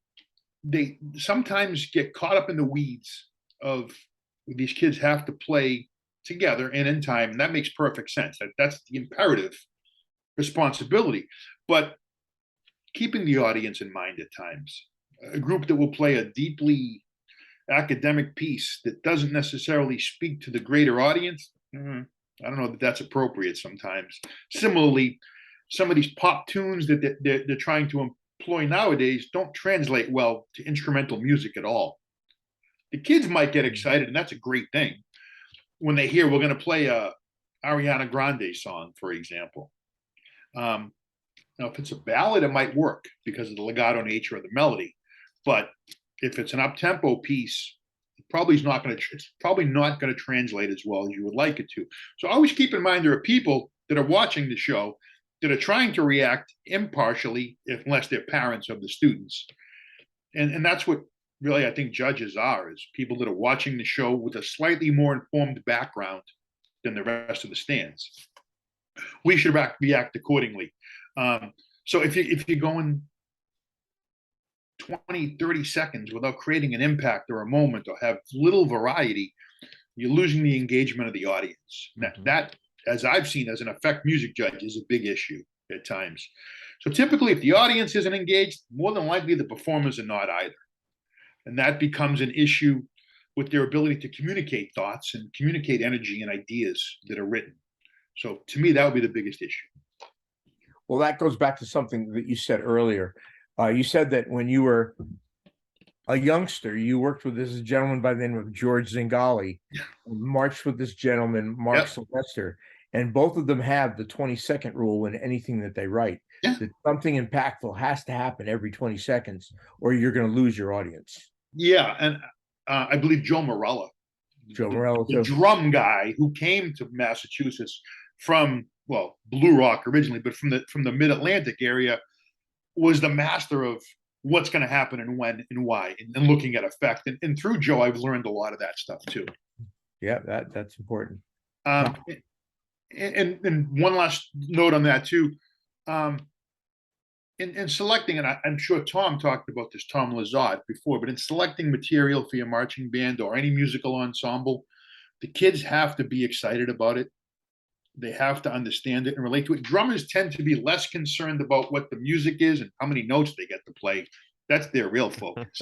they sometimes get caught up in the weeds of these kids have to play together and in time, and that makes perfect sense. That's the imperative responsibility. But keeping the audience in mind at times, a group that will play a deeply academic piece that doesn't necessarily speak to the greater audience, I don't know that that's appropriate sometimes. Similarly, some of these pop tunes that they're trying to employ nowadays don't translate well to instrumental music at all. The kids might get excited, and that's a great thing, when they hear we're going to play a Ariana Grande song, for example. Now, if it's a ballad, it might work because of the legato nature of the melody. But if it's an up-tempo piece, it's probably not going to translate as well as you would like it to. So always keep in mind there are people that are watching the show that are trying to react impartially, unless they're parents of the students. And that's what really I think judges are, is people that are watching the show with a slightly more informed background than the rest of the stands. We should react accordingly. So if you're going 20, 30 seconds without creating an impact or a moment, or have little variety, you're losing the engagement of the audience. Mm-hmm. That, as I've seen as an effect music judge, is a big issue at times. So typically, if the audience isn't engaged, more than likely the performers are not either. And that becomes an issue with their ability to communicate thoughts and communicate energy and ideas that are written. So to me, that would be the biggest issue. Well, that goes back to something that you said earlier. You said that when you were a youngster, you worked with this gentleman by the name of George Zingali, marched with this gentleman, Mark Sylvester, and both of them have the 20-second rule in anything that they write. That something impactful has to happen every 20 seconds, or you're going to lose your audience. Yeah, and I believe Joe Morella, the drum guy who came to Massachusetts from, well, Blue Rock originally, but from the Mid-Atlantic area, was the master of what's going to happen and when and why, and looking at effect. And through Joe, I've learned a lot of that stuff too. Yeah, that's important. And one last note on that too. In selecting, and I'm sure Tom talked about this, Tom Lazard, before, but in selecting material for your marching band or any musical ensemble, the kids have to be excited about it. They have to understand it and relate to it. Drummers tend to be less concerned about what the music is and how many notes they get to play. That's their real focus.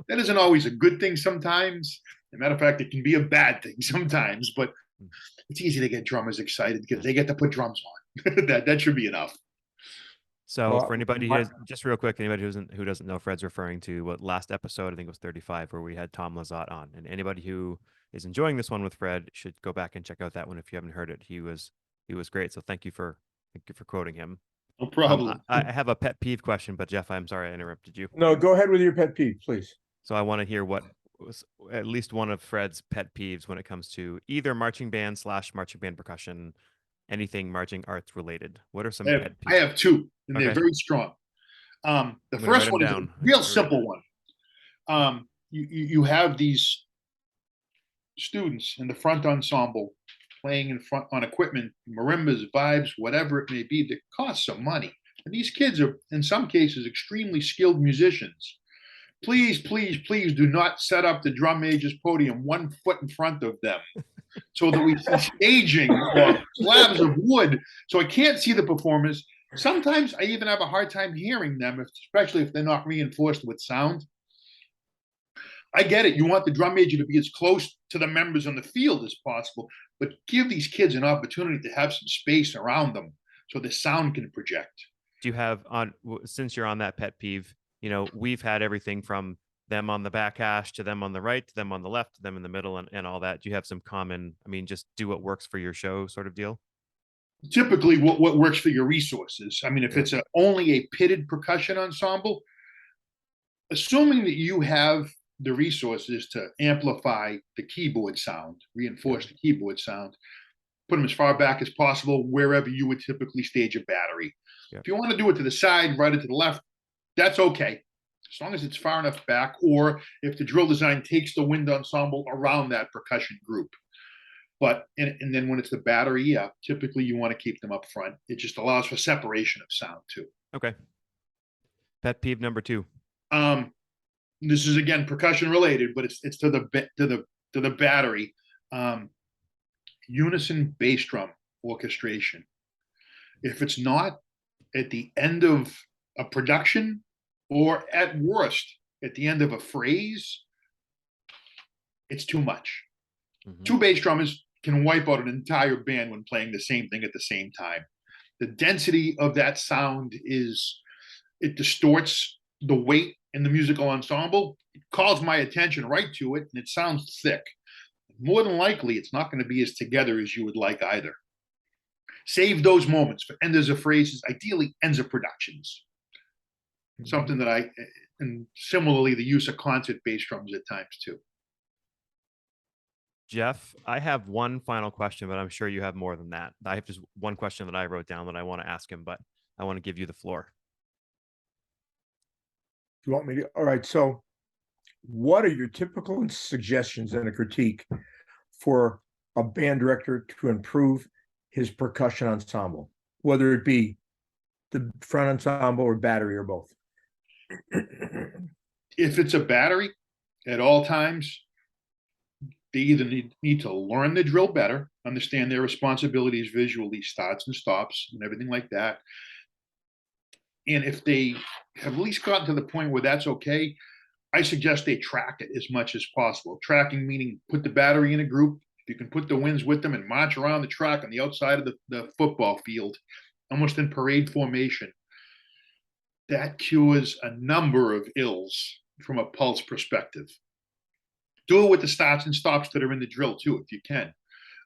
That isn't always a good thing sometimes. As a matter of fact, it can be a bad thing sometimes, but it's easy to get drummers excited because they get to put drums on. that should be enough. So for anybody who just real quick, anybody who doesn't know, Fred's referring to what last episode, I think it was 35, where we had Tom Lazat on. And anybody who is enjoying this one with Fred should go back and check out that one if you haven't heard it. He was great. So thank you for quoting him. No problem. I have a pet peeve question, but Jeff, I'm sorry I interrupted you. No, go ahead with your pet peeve, please. So I want to hear what was at least one of Fred's pet peeves when it comes to either marching band / marching band percussion, anything marching arts related. What are some pet peeves? I have two, and they're very strong. The first one is a real simple one. You have these students in the front ensemble playing in front on equipment, marimbas, vibes, whatever it may be, that costs some money. And these kids are, in some cases, extremely skilled musicians. Please, please, please do not set up the drum major's podium 1 foot in front of them so that we see staging or slabs of wood. So I can't see the performers. Sometimes I even have a hard time hearing them, especially if they're not reinforced with sound. I get it. You want the drum major to be as close to the members on the field as possible, but give these kids an opportunity to have some space around them so the sound can project. Do you have, since you're on that pet peeve, we've had everything from them on the back hash to them on the right, to them on the left, to them in the middle, and all that. Do you have some common, just do what works for your show sort of deal? Typically what works for your resources. If it's only a pitted percussion ensemble, assuming that you have the resources to amplify the keyboard sound, reinforce the keyboard sound, put them as far back as possible wherever you would typically stage a battery. If you want to do it to the side, right or to the left, that's okay, as long as it's far enough back, or if the drill design takes the wind ensemble around that percussion group. But and then when it's the battery, typically you want to keep them up front. It just allows for separation of sound too. Okay. Pet peeve number 2. This is again percussion related, but it's to the battery. Unison bass drum orchestration. If it's not at the end of a production, or at worst at the end of a phrase, it's too much. Mm-hmm. 2 bass drummers can wipe out an entire band when playing the same thing at the same time. the density of that sound it distorts the weight in the musical ensemble. It calls my attention right to it, and it sounds thick. More than likely, it's not going to be as together as you would like either. Save those moments for enders of phrases, ideally ends of productions. Something that and similarly, the use of concert bass drums at times too. Jeff, I have one final question, but I'm sure you have more than that. I have just one question that I wrote down that I want to ask him, but I want to give you the floor. You want me to? All right. So, what are your typical suggestions and a critique for a band director to improve his percussion ensemble, whether it be the front ensemble or battery or both? If it's a battery, at all times, they either need to learn the drill better, understand their responsibilities visually, starts and stops, and everything like that. And if they have at least gotten to the point where that's okay, I suggest they track it as much as possible. Tracking meaning put the battery in a group. If you can put the winds with them and march around the track on the outside of the football field, almost in parade formation, that cures a number of ills from a pulse perspective. Do it with the starts and stops that are in the drill too, if you can.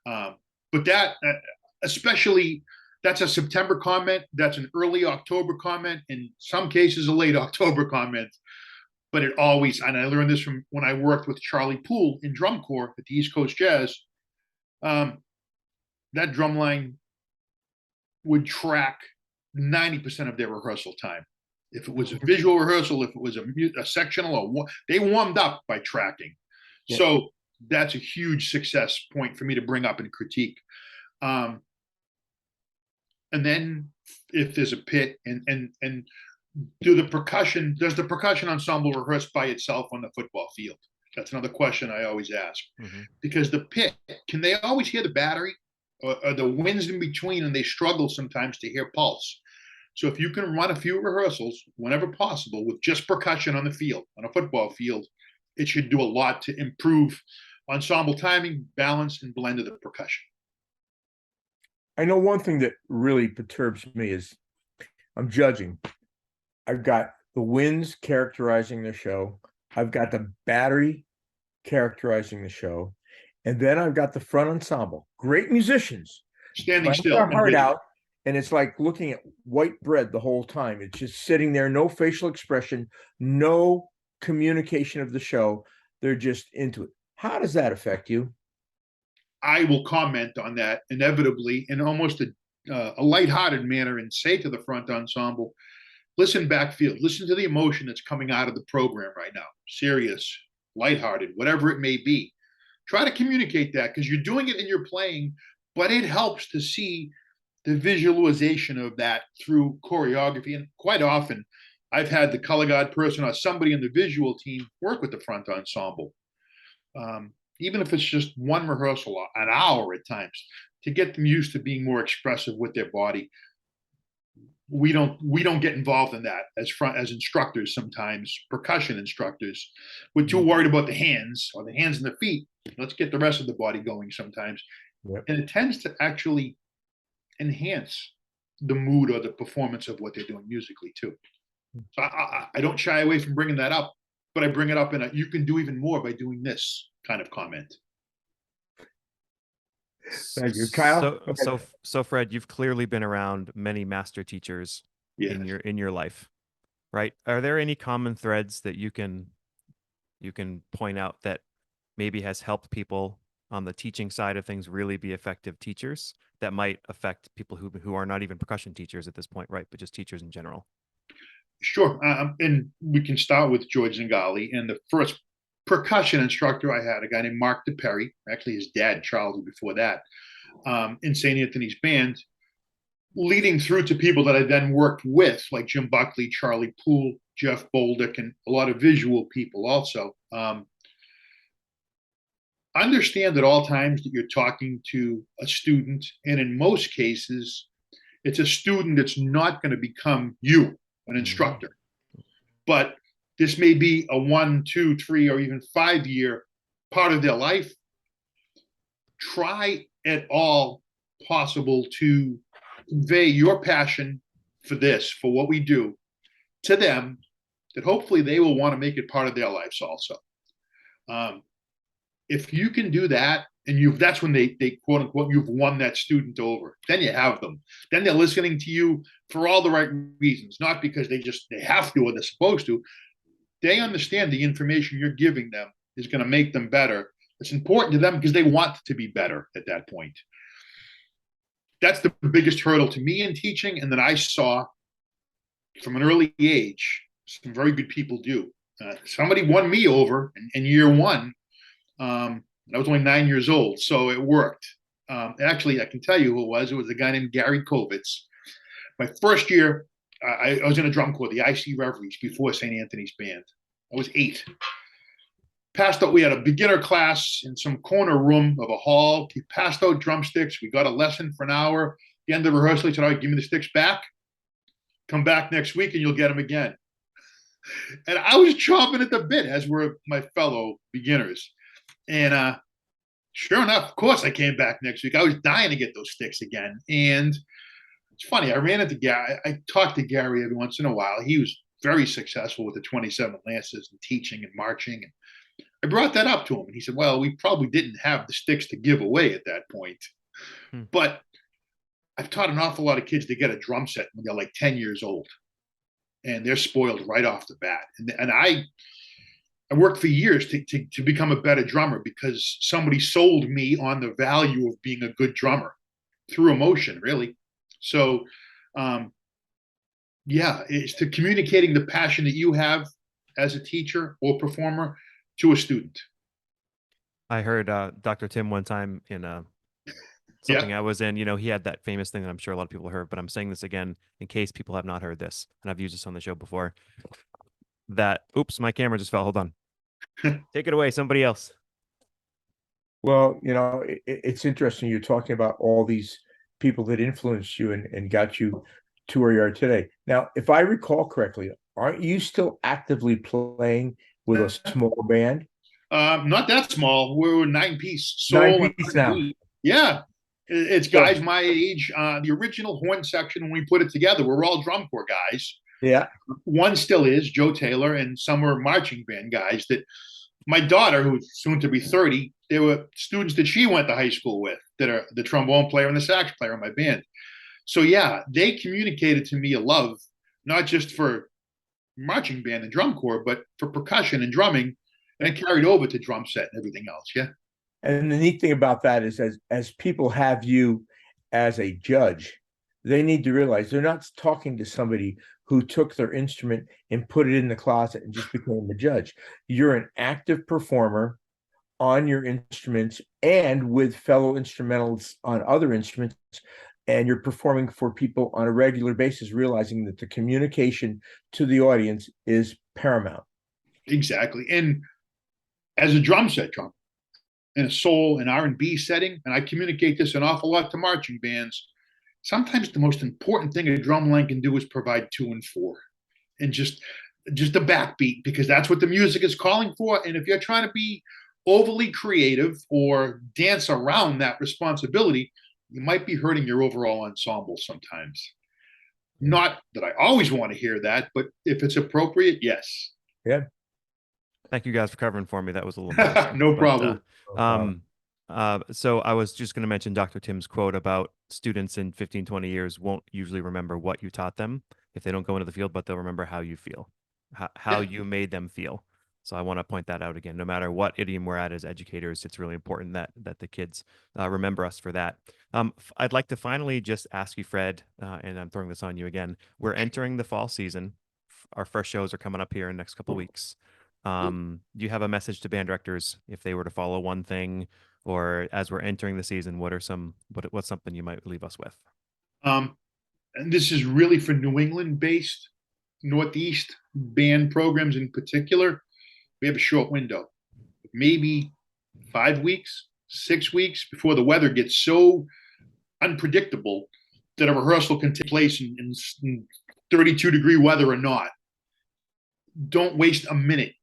But that, especially, that's a September comment. That's an early October comment. In some cases, a late October comment. But it always, and I learned this from when I worked with Charlie Poole in drum corps at the East Coast Jazz, that drum line would track 90% of their rehearsal time. If it was a visual rehearsal, if it was a sectional, they warmed up by tracking. Yeah. So that's a huge success point for me to bring up and critique. And then if there's a pit and does the percussion ensemble rehearse by itself on the football field? That's another question I always ask. Mm-hmm. Because the pit, can they always hear the battery or the winds in between, and they struggle sometimes to hear pulse? So if you can run a few rehearsals whenever possible with just percussion on the field, on a football field, it should do a lot to improve ensemble timing, balance, and blend of the percussion. I know one thing that really perturbs me is I'm judging. I've got the winds characterizing the show. I've got the battery characterizing the show. And then I've got the front ensemble. Great musicians. Standing still. Their heart out. And it's like looking at white bread the whole time. It's just sitting there, no facial expression, no communication of the show. They're just into it. How does that affect you? I will comment on that inevitably in almost a lighthearted manner and say to the front ensemble, listen backfield, listen to the emotion that's coming out of the program right now. Serious, lighthearted, whatever it may be. Try to communicate that because you're doing it and you're playing, but it helps to see the visualization of that through choreography. And quite often, I've had the color guard person or somebody in the visual team work with the front ensemble. Even if it's just one rehearsal, an hour at times, to get them used to being more expressive with their body. We don't get involved in that as instructors sometimes, percussion instructors. We're too worried about the hands or the hands and the feet. Let's get the rest of the body going sometimes. Yep. And it tends to actually enhance the mood or the performance of what they're doing musically too. So I don't shy away from bringing that up, but I bring it up in you can do even more by doing this kind of comment. Thank you, Kyle. So Fred, you've clearly been around many master teachers in your life, right? Are there any common threads that you can point out that maybe has helped people on the teaching side of things really be effective teachers that might affect people who are not even percussion teachers at this point, right? But just teachers in general? Sure. And we can start with George Zingali. And the first percussion instructor I had, a guy named Mark DePerry, actually his dad, Charlie, before that, in St. Anthony's band, leading through to people that I then worked with, like Jim Buckley, Charlie Poole, Jeff Bolduc, and a lot of visual people also. Understand at all times that you're talking to a student, and in most cases, it's a student that's not going to become you, an instructor. But this may be a 1, 2, 3, or even 5-year part of their life. Try at all possible to convey your passion for this, for what we do, to them, that hopefully they will want to make it part of their lives also. If you can do that, and that's when they quote unquote, you've won that student over. Then you have them. Then they're listening to you for all the right reasons, not because they have to or they're supposed to. They understand the information you're giving them is going to make them better. It's important to them because they want to be better at that point. That's the biggest hurdle to me in teaching, and that I saw from an early age some very good people do. Somebody won me over in year one. I was only 9 years old, so it worked. Actually, I can tell you who it was. It was a guy named Gary Kovitz. My first year, I was in a drum corps, the IC Reveries, before St. Anthony's Band. I was 8. Passed out, we had a beginner class in some corner room of a hall. He passed out drumsticks. We got a lesson for an hour. At the end of the rehearsal, he said, all right, give me the sticks back. Come back next week and you'll get them again. And I was chomping at the bit, as were my fellow beginners. And sure enough, of course, I came back next week. I was dying to get those sticks again. And it's funny, I ran into Gary. I talked to Gary every once in a while. He was very successful with the 27 Lancers and teaching and marching. And I brought that up to him. And he said, well, we probably didn't have the sticks to give away at that point. But I've taught an awful lot of kids to get a drum set when they're like 10 years old. And they're spoiled right off the bat. And I worked for years to become a better drummer because somebody sold me on the value of being a good drummer through emotion, really. So, it's to communicating the passion that you have as a teacher or performer to a student. I heard Dr. Tim one time in something I was in, he had that famous thing that I'm sure a lot of people heard, but I'm saying this again in case people have not heard this, and I've used this on the show before. Oops, my camera just fell. Hold on. Take it away, somebody else. Well, it's interesting. You're talking about all these people that influenced you and got you to where you are today. Now, if I recall correctly, aren't you still actively playing with a small band? Not that small. We're 9-piece soul. 9-piece now. Yeah. It's guys my age. The original horn section, when we put it together, we're all drum corps guys. Yeah. One still is, Joe Taylor, and some were marching band guys that my daughter, who's soon to be 30, there were students that she went to high school with that are the trombone player and the sax player in my band. So yeah, they communicated to me a love, not just for marching band and drum corps, but for percussion and drumming, and it carried over to drum set and everything else. Yeah. And the neat thing about that is as people have you as a judge, they need to realize they're not talking to somebody who took their instrument and put it in the closet and just became a judge. You're an active performer on your instruments and with fellow instrumentalists on other instruments, and you're performing for people on a regular basis, realizing that the communication to the audience is paramount. Exactly. And as a drum set drummer in a soul and R&B setting, and I communicate this an awful lot to marching bands, sometimes the most important thing a drum line can do is provide 2 and 4 and just the backbeat, because that's what the music is calling for. And if you're trying to be overly creative or dance around that responsibility, you might be hurting your overall ensemble sometimes. Not that I always want to hear that, but if it's appropriate, yes. Yeah. Thank you guys for covering for me. That was a little no problem. So I was just going to mention Dr. Tim's quote about students in 15, 20 years won't usually remember what you taught them if they don't go into the field, but they'll remember how you feel, how you made them feel. So I want to point that out again. No matter what idiom we're at as educators, it's really important that the kids remember us for that. I'd like to finally just ask you, Fred, and I'm throwing this on you again. We're entering the fall season. Our first shows are coming up here in the next couple of weeks. Do you have a message to band directors if they were to follow one thing, or as we're entering the season, what's something you might leave us with? And this is really for New England-based Northeast band programs in particular. We have a short window, maybe 5 weeks, 6 weeks before the weather gets so unpredictable that a rehearsal can take place in 32-degree weather or not. Don't waste a minute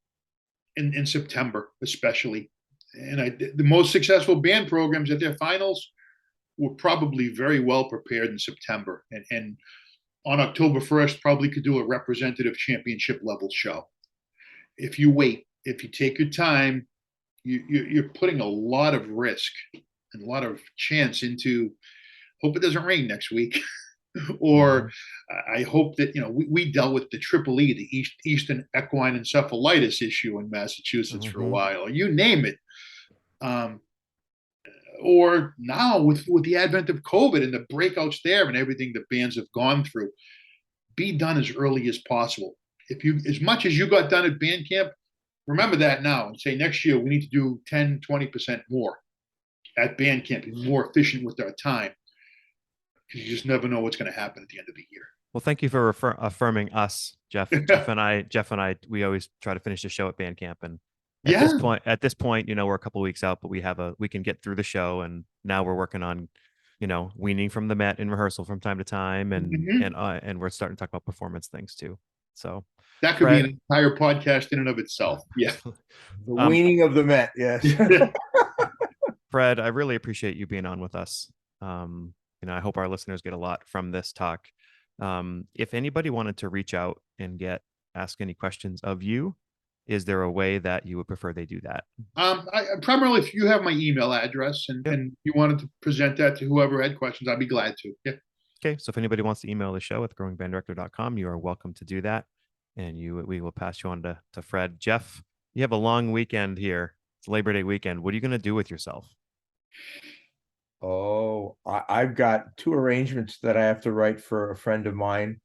in September, especially. And the most successful band programs at their finals we're probably very well prepared in September, and on October 1st, probably could do a representative championship level show. If you wait, if you take your time, you're putting a lot of risk and a lot of chance into. Hope it doesn't rain next week. Or I hope that, we dealt with the Triple E, the Eastern Equine Encephalitis issue in Massachusetts for a while, you name it. Or now with the advent of COVID and the breakouts there and everything the bands have gone through, be done as early as possible. As much as you got done at band camp, remember that now and say next year we need to do 10, 20% more at band camp, be more efficient with our time. Because you just never know what's going to happen at the end of the year. Well, thank you for affirming us, Jeff. Jeff and I, we always try to finish the show at band camp, and at this point, we're a couple of weeks out, but we can get through the show, and now we're working on, weaning from the Met in rehearsal from time to time, and we're starting to talk about performance things too. So that could be an entire podcast in and of itself. Yeah, the weaning of the Met. Yes, Fred, I really appreciate you being on with us. I hope our listeners get a lot from this talk. If anybody wanted to reach out and ask any questions of you, is there a way that you would prefer they do that? Primarily, if you have my email address and you wanted to present that to whoever had questions, I'd be glad to. Yeah. Okay. So if anybody wants to email the show at growingbanddirector.com, you are welcome to do that. And we will pass you on to Fred. Jeff, you have a long weekend here. It's Labor Day weekend. What are you going to do with yourself? Oh, I've got 2 arrangements that I have to write for a friend of mine.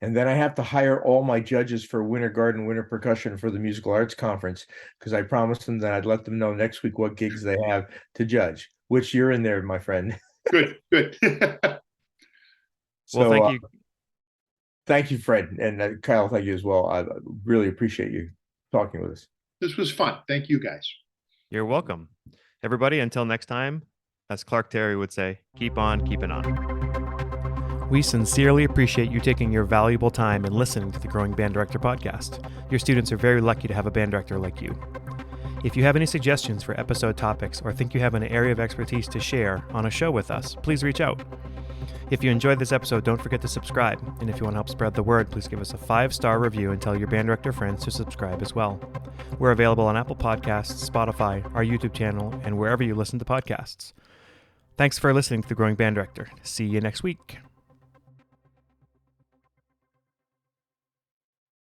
And then I have to hire all my judges for Winter Garden, Winter Percussion for the Musical Arts Conference, because I promised them that I'd let them know next week what gigs they have to judge, which you're in there, my friend. Good. Well, thank you. Thank you, Fred. And Kyle, thank you as well. I really appreciate you talking with us. This was fun. Thank you, guys. You're welcome. Everybody, until next time, as Clark Terry would say, keep on keeping on. We sincerely appreciate you taking your valuable time and listening to the Growing Band Director podcast. Your students are very lucky to have a band director like you. If you have any suggestions for episode topics or think you have an area of expertise to share on a show with us, please reach out. If you enjoyed this episode, don't forget to subscribe. And if you want to help spread the word, please give us a 5-star review and tell your band director friends to subscribe as well. We're available on Apple Podcasts, Spotify, our YouTube channel, and wherever you listen to podcasts. Thanks for listening to The Growing Band Director. See you next week.